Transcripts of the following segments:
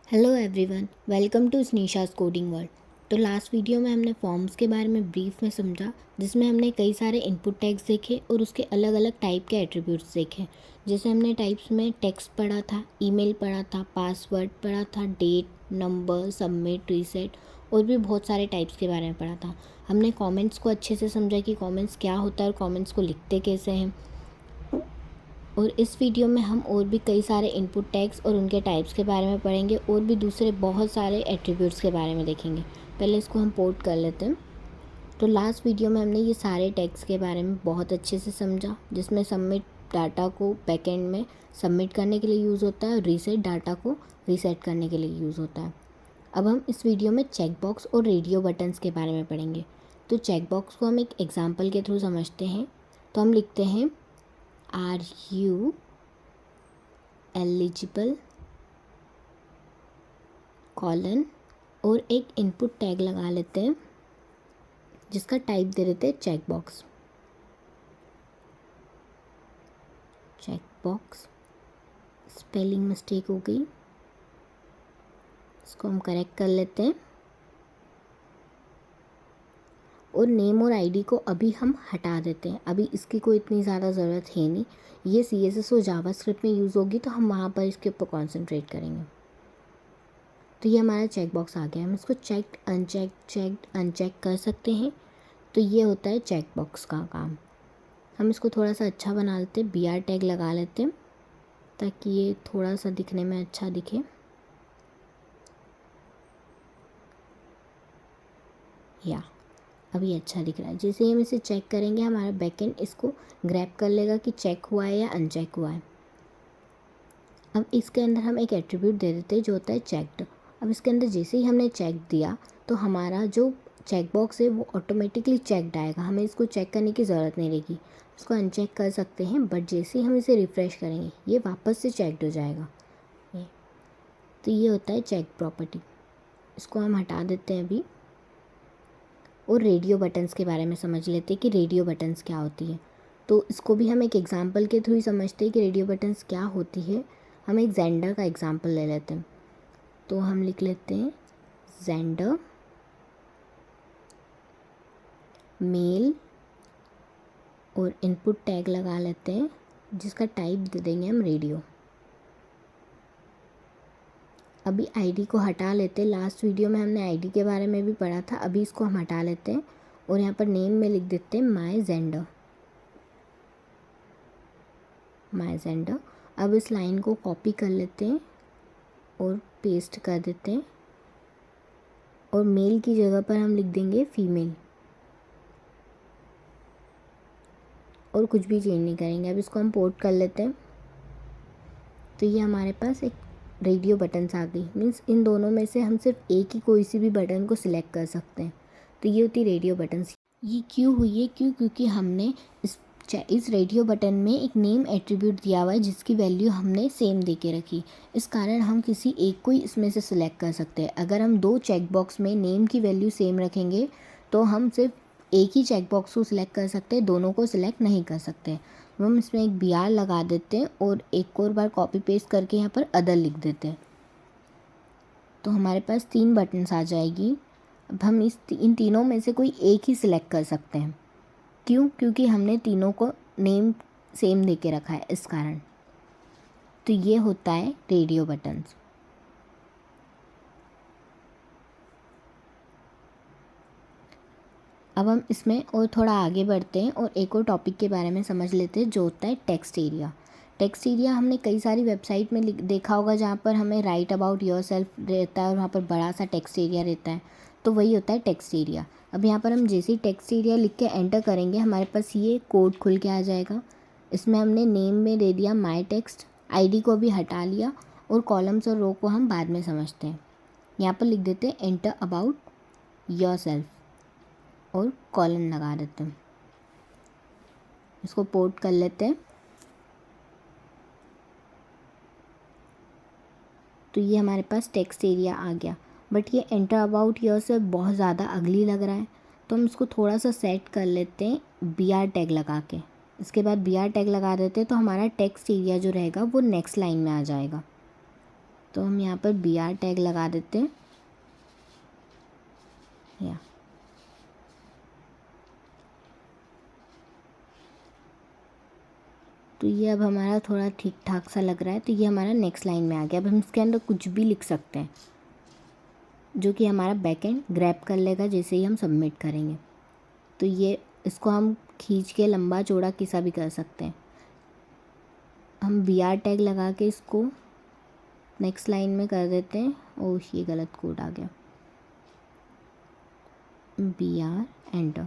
Hello everyone, welcome to स्नीशास coding world. तो last video में हमने फॉर्म्स के बारे में ब्रीफ में समझा, जिसमें हमने कई सारे इनपुट टैग्स देखे और उसके अलग अलग टाइप के एट्रीब्यूट्स देखे। जैसे हमने टाइप्स में टेक्स्ट पढ़ा था, ईमेल पढ़ा था, पासवर्ड पढ़ा था, डेट, नंबर, सबमिट, रीसेट और भी बहुत सारे टाइप्स के बारे में पढ़ा था। हमने कॉमेंट्स को अच्छे से समझा कि कॉमेंट्स क्या होता है और कॉमेंट्स को लिखते कैसे हैं। और इस वीडियो में हम और भी कई सारे इनपुट टैग्स और उनके टाइप्स के बारे में पढ़ेंगे और भी दूसरे बहुत सारे एट्रीब्यूट्स के बारे में देखेंगे। पहले इसको हम पोर्ट कर लेते हैं। तो लास्ट वीडियो में हमने ये सारे टैग्स के बारे में बहुत अच्छे से समझा, जिसमें सबमिट डाटा को बैकएंड में सबमिट करने के लिए यूज़ होता है और रीसेट डाटा को रीसेट करने के लिए यूज़ होता है। अब हम इस वीडियो में चेकबॉक्स और रेडियो बटन्स के बारे में पढ़ेंगे। तो चेकबॉक्स को हम एक एग्जाम्पल के थ्रू समझते हैं। तो हम लिखते हैं आर यू एलिजिबल कॉलन और एक इनपुट टैग लगा लेते हैं जिसका टाइप दे देते हैं चेकबॉक्स। चेकबॉक्स स्पेलिंग मिस्टेक हो गई, इसको हम करेक्ट कर लेते हैं। और नेम और आईडी को अभी हम हटा देते हैं, अभी इसकी कोई इतनी ज़्यादा ज़रूरत है नहीं। ये CSS और जावास्क्रिप्ट में यूज़ होगी तो हम वहाँ पर इसके ऊपर कॉन्सेंट्रेट करेंगे। तो ये हमारा चेकबॉक्स आ गया। हम इसको चेक्ड, अनचेक कर सकते हैं। तो ये होता है चेकबॉक्स का काम। हम इसको थोड़ा सा अच्छा बना लेते हैं, BR टैग लगा लेते हैं ताकि ये थोड़ा सा दिखने में अच्छा दिखे। या अभी अच्छा दिख रहा है। जैसे ही हम इसे चेक करेंगे हमारा बैकएंड इसको ग्रैब कर लेगा कि चेक हुआ है या अनचेक हुआ है। अब इसके अंदर हम एक एट्रीब्यूट दे देते हैं जो होता है चेक्ड। अब इसके अंदर जैसे ही हमने चेक दिया तो हमारा जो चेकबॉक्स है वो ऑटोमेटिकली चेक्ड आएगा, हमें इसको चेक करने की ज़रूरत नहीं रहेगी। इसको अनचेक कर सकते हैं, बट जैसे ही हम इसे रिफ़्रेश करेंगे ये वापस से चेक्ड हो जाएगा। ये तो ये होता है चेक प्रॉपर्टी। इसको हम हटा देते हैं अभी। और रेडियो बटन्स के बारे में समझ लेते हैं कि रेडियो बटन्स क्या होती है। तो इसको भी हम एक एग्जांपल के थ्रू ही समझते हैं कि रेडियो बटन्स क्या होती है। हम एक जेंडर का एग्जांपल ले लेते हैं। तो हम लिख लेते हैं जेंडर मेल और इनपुट टैग लगा लेते हैं जिसका टाइप दे देंगे हम रेडियो। अभी आईडी को हटा लेते हैं। लास्ट वीडियो में हमने आईडी के बारे में भी पढ़ा था, अभी इसको हम हटा लेते हैं और यहाँ पर नेम में लिख देते हैं माई जेंडर। अब इस लाइन को कॉपी कर लेते हैं और पेस्ट कर देते हैं और मेल की जगह पर हम लिख देंगे फीमेल और कुछ भी चेंज नहीं करेंगे। अब इसको हम पोर्ट कर लेते हैं। तो ये हमारे पास एक रेडियो बटन्स आ गई। मीन्स इन दोनों में से हम सिर्फ एक ही कोई सी भी बटन को सिलेक्ट कर सकते हैं। तो ये होती रेडियो बटन्स। ये क्यों हुई है? क्योंकि हमने इस रेडियो बटन में एक नेम एट्रीब्यूट दिया हुआ है जिसकी वैल्यू हमने सेम दे के रखी। इस कारण हम किसी एक को ही इसमें से सिलेक्ट कर सकते हैं। अगर हम दो चेकबॉक्स में नेम की वैल्यू सेम रखेंगे तो हम सिर्फ एक ही चेकबॉक्स को सिलेक्ट कर सकते हैं, दोनों को सिलेक्ट नहीं कर सकते। हम इसमें एक BR लगा देते हैं और एक और बार कॉपी पेस्ट करके यहाँ पर अदर लिख देते हैं। तो हमारे पास 3 बटन्स आ जाएगी। अब हम इन तीनों में से कोई एक ही सिलेक्ट कर सकते हैं। क्यों? क्योंकि हमने तीनों को नेम सेम दे के रखा है, इस कारण। तो ये होता है रेडियो बटन्स। अब हम इसमें और थोड़ा आगे बढ़ते हैं और एक और टॉपिक के बारे में समझ लेते हैं जो होता है टेक्स्ट एरिया। टेक्स्ट एरिया हमने कई सारी वेबसाइट में देखा होगा जहाँ पर हमें राइट अबाउट योरसेल्फ रहता है और वहाँ पर बड़ा सा टेक्स्ट एरिया रहता है। तो वही होता है टेक्स्ट एरिया। अब यहाँ पर हम जैसे ही टेक्स्ट एरिया लिख के एंटर करेंगे हमारे पास ये कोड खुल के आ जाएगा। इसमें हमने नेम में दे दिया माई टेक्स्ट, आईडी को भी हटा लिया और कॉलम्स और रो को हम बाद में समझते हैं। यहाँ पर लिख देते हैं एंटर अबाउट योरसेल्फ और कॉलन लगा देते हैं। इसको पोर्ट कर लेते हैं। तो ये हमारे पास टेक्स्ट एरिया आ गया। बट ये एंटर अबाउट योरसेल्फ बहुत ज़्यादा अगली लग रहा है, तो हम इसको थोड़ा सा सेट कर लेते हैं BR टैग लगा के। इसके बाद BR टैग लगा देते हैं तो हमारा टेक्स्ट एरिया जो रहेगा वो नेक्स्ट लाइन में आ जाएगा। तो हम यहाँ पर BR टैग लगा देते हैं या तो ये अब हमारा थोड़ा ठीक ठाक सा लग रहा है। तो ये हमारा नेक्स्ट लाइन में आ गया। अब हम इसके अंदर कुछ भी लिख सकते हैं जो कि हमारा बैकएंड ग्रैब कर लेगा जैसे ही हम सबमिट करेंगे। तो ये इसको हम खींच के लंबा चौड़ा किसा भी कर सकते हैं। हम BR टैग लगा के इसको नेक्स्ट लाइन में कर देते हैं। ओह, ये गलत कोड आ गया। BR enter.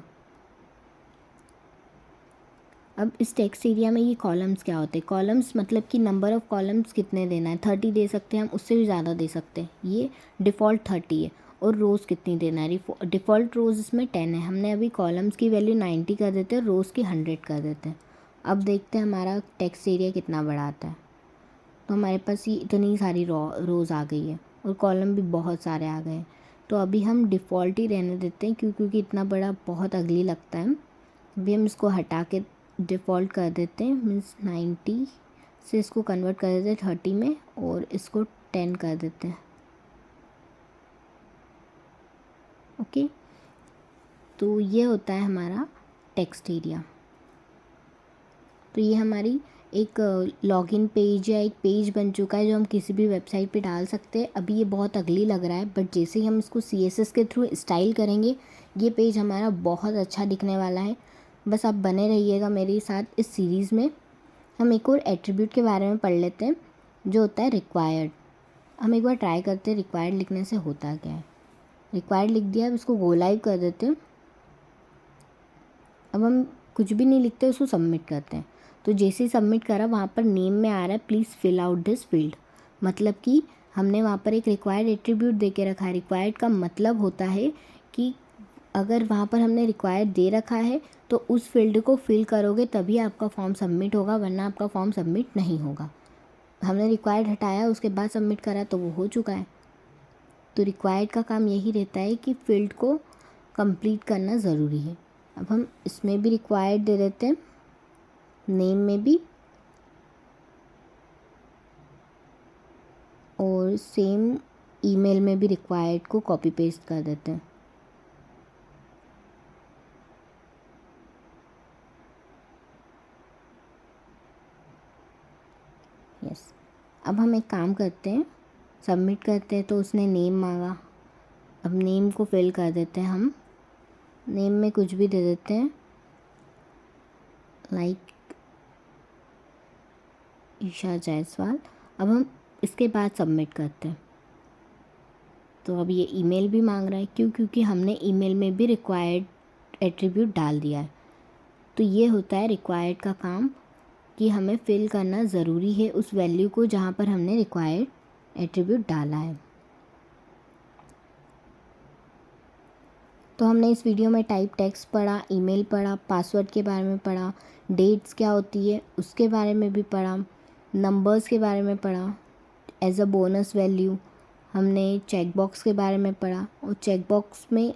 अब इस टेक्स्ट एरिया में ये कॉलम्स क्या होते हैं? कॉलम्स मतलब कि नंबर ऑफ़ कॉलम्स कितने देना है। 30 दे सकते हैं हम, उससे भी ज़्यादा दे सकते हैं। ये डिफ़ॉल्ट 30 है। और रोज़ कितनी देना है? डिफ़ॉल्ट रोज़ इसमें 10 है। हमने अभी कॉलम्स की वैल्यू 90 कर देते हैं, रोज़ की 100 कर देते हैं। अब देखते हैं हमारा टेक्स्ट एरिया कितना बड़ा आता है। तो हमारे पास ये इतनी सारी रोज़ आ गई है और कॉलम भी बहुत सारे आ गए हैं। तो अभी हम डिफ़ॉल्ट ही रहने देते हैं क्योंकि इतना बड़ा बहुत अगली लगता है। अभी हम इसको हटा के डिफ़ॉल्ट कर देते हैं, मीन्स 90 से इसको कन्वर्ट कर देते हैं 30 में और इसको 10 कर देते हैं। ओके, तो ये होता है हमारा टेक्स्ट एरिया। तो ये हमारी एक लॉगिन पेज या एक पेज बन चुका है जो हम किसी भी वेबसाइट पे डाल सकते हैं। अभी ये बहुत अगली लग रहा है, बट जैसे ही हम इसको CSS के थ्रू स्टाइल करेंगे ये पेज हमारा बहुत अच्छा दिखने वाला है। बस आप बने रहिएगा मेरे साथ इस सीरीज़ में। हम एक और एट्रीब्यूट के बारे में पढ़ लेते हैं जो होता है रिक्वायर्ड। हम एक बार ट्राई करते हैं रिक्वायर्ड लिखने से होता क्या है। रिक्वायर्ड लिख दिया, अब इसको गो लाइव कर देते हैं। अब हम कुछ भी नहीं लिखते, उसको सबमिट करते हैं। तो जैसे ही सबमिट करा वहाँ पर नेम में आ रहा है please fill out this field. मतलब कि हमने वहाँ पर एक रिक्वायर्ड एट्रीब्यूट दे के रखा है। रिक्वायर्ड का मतलब होता है कि अगर वहाँ पर हमने रिक्वायर्ड दे रखा है तो उस फील्ड को फिल करोगे तभी आपका फॉर्म सबमिट होगा, वरना आपका फॉर्म सबमिट नहीं होगा। हमने रिक्वायर्ड हटाया, उसके बाद सबमिट करा तो वो हो चुका है। तो रिक्वायर्ड का काम यही रहता है कि फील्ड को कंप्लीट करना ज़रूरी है। अब हम इसमें भी रिक्वायर्ड दे देते हैं, नेम में भी, और सेम ईमेल में भी रिक्वायर्ड को कॉपी पेस्ट कर देते हैं। यस, अब हम एक काम करते हैं, सबमिट करते हैं। तो उसने नेम मांगा, अब नेम को फिल कर देते हैं। हम नेम में कुछ भी दे देते हैं, लाइक ईशा जायसवाल। अब हम इसके बाद सबमिट करते हैं। तो अब ये ईमेल भी मांग रहा है, क्योंकि हमने ईमेल में भी रिक्वायर्ड एट्रीब्यूट डाल दिया है। तो ये होता है रिक्वायर्ड का काम कि हमें फिल करना ज़रूरी है उस वैल्यू को जहाँ पर हमने रिक्वायर्ड एट्रीब्यूट डाला है। तो हमने इस वीडियो में टाइप टेक्स्ट पढ़ा, ईमेल पढ़ा, पासवर्ड के बारे में पढ़ा, डेट्स क्या होती है उसके बारे में भी पढ़ा, नंबर्स के बारे में पढ़ा, एज अ बोनस वैल्यू हमने चेक बॉक्स के बारे में पढ़ा, और चेक बॉक्स में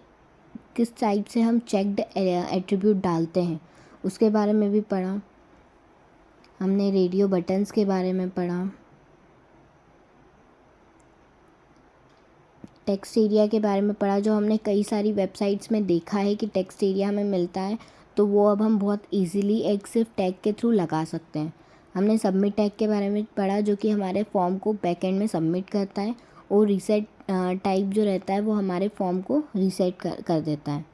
किस टाइप से हम चेक्ड एट्रीब्यूट डालते हैं उसके बारे में भी पढ़ा। हमने रेडियो बटन्स के बारे में पढ़ा, टेक्स्ट एरिया के बारे में पढ़ा, जो हमने कई सारी वेबसाइट्स में देखा है कि टेक्स्ट एरिया हमें मिलता है, तो वो अब हम बहुत इजीली एक सिर्फ टैग के थ्रू लगा सकते हैं। हमने सबमिट टैग के बारे में पढ़ा जो कि हमारे फॉर्म को बैकएंड में सबमिट करता है, और रीसेट टाइप जो रहता है वो हमारे फॉर्म को रीसेट कर देता है।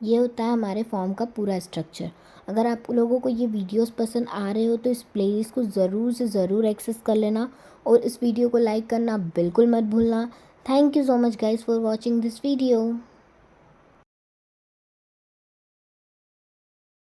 ये होता है हमारे फॉर्म का पूरा स्ट्रक्चर। अगर आप लोगों को ये वीडियोस पसंद आ रहे हो तो इस प्लेलिस्ट को ज़रूर से ज़रूर एक्सेस कर लेना, और इस वीडियो को लाइक करना बिल्कुल मत भूलना। Thank you so much guys for watching this video.